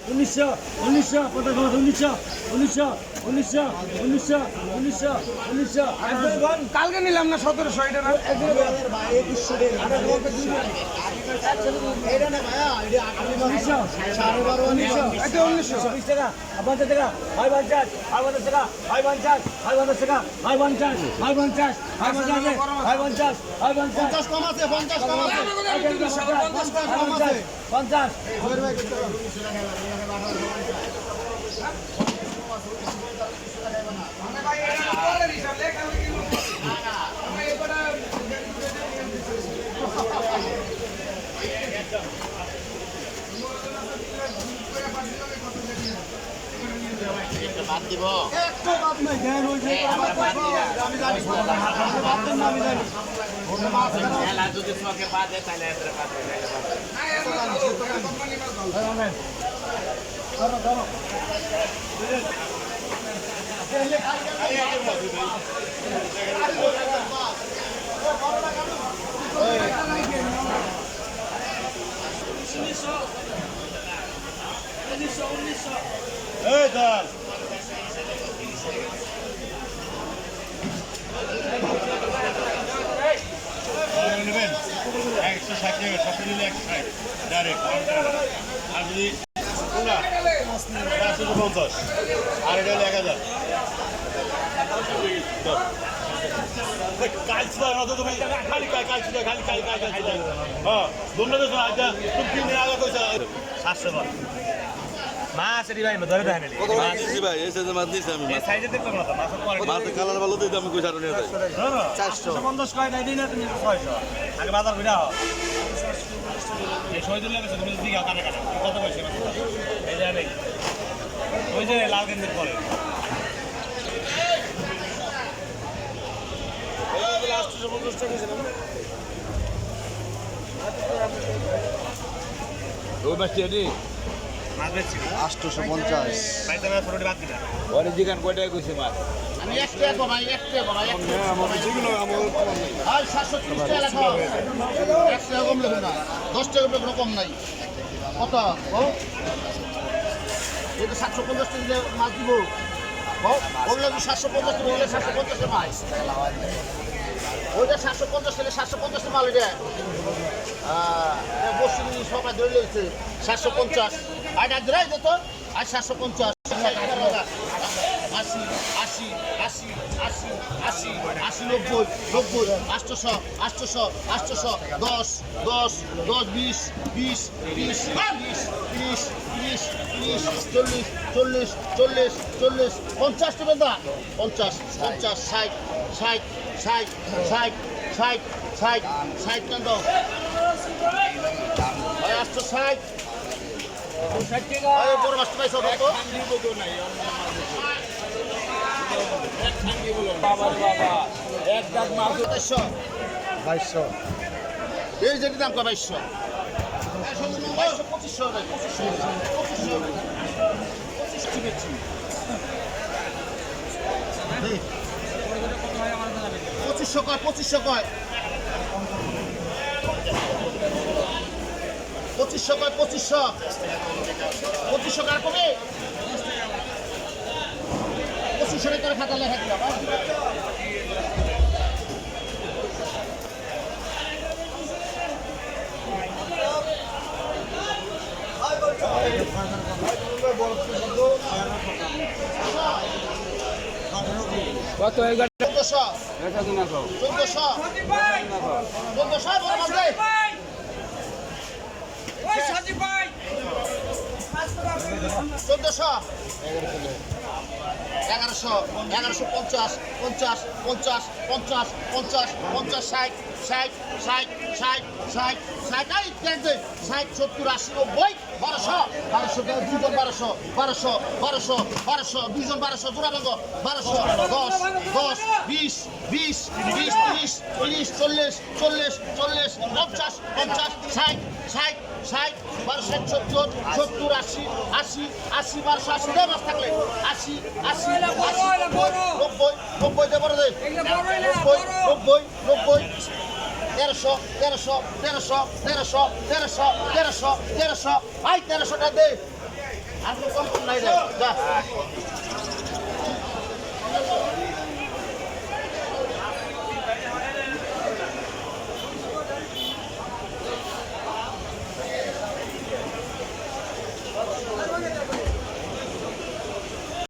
1900 কালকে নিলাম না 1700 এটা না বাদ দিব একটু বাদ নাই জ্ঞান হইছে আমি জানি আমি জানি খেলা যদি চোখে বাদ দেয় তাহলে এদের বাদ এই দল নেবেন 160 টাকা সব নিলে 160 ডাইরেক্ট আর যদি 550 আর এটা হলো 1000 কাল ছিল না তো তুমি খালি কাল ছিল খালি হ্যাঁ দুটো তো আজকে তুমি নিয়ে আগা কইছ 700 টাকা মাছ রে ভাই ধরে দেন নি কত মাছ দিছি ভাই এই সাইজের মাছ দিছি আমি এই সাইজে দেখলাম না মাছ কোয়ালিটি মাছ কালার ভালো দিই আমি কইছ আর নিয়ে যাই 450 কয় নাই দিনা তুমি 600 আগে বাজার কইরা এই শহীদুল লাগে তুমি দিগা কাটা কাটা কত কইছে এই যে নেই ওই যে লাল গেন্দির পরে এই লাস্ট 50 টাকা দিয়েছিলাম ওই মাছটি আনি মাছ বেচছি 850 ভাই তুমি ছোটটি বাদ দিলা ওরে জিগান কয়টায় কইছে মাছ আমি একটা কমাই আমাদের যেগুলো আমাদের আর 730 টাকা লাগাও 1 টাকা কম লাগবে না 10 টাকা কোনো কম নাই কত ও এটা 750 টাকা দিয়ে মাছ দিব ও ওগুলো 750 টাকা ওগুলো 750 টাকা মাছ ওইটা 750 টাকা 750 টাকা মাল এটা বসে সবাই ধরে লেগেছে 750 আর এক ধরে যেত আর 750 80 80 80 80 80 80 90 90 800 800 800 10 10 10 20 20 20 30 30 30 40 40 40 50 টাকা দা 50 50 60 60 60 60 60 60 60 টাকা দাও 860 আরে বড় মাছ পাইছো কত বাবা এক দাগ মাছ 2200 এই যেটি দাম কয় 2200 2500 ভাই 2500 কয় 2500 কার কমে 2500 করে খাতা লেখা দিলাম কত 1400 এটা দিনা কও 1400 বড় মাছ দে ওই সাজি ভাই 1400 1100 1150 50 50 50 50 50 60 60 60 60 60 60 এই দেখতে 60 70 80 90 1200 দুজন 1200 দুজন 1200 জোড়া ভাঙো 1200 10 20 20 30 40 40 50 60 60 1270 70 80 80 80 1280 দে মাছ থাকলে 80 80 90 দে বড় দে 90 1300 আই 1300 টা দে আর কম কম নাই রে যা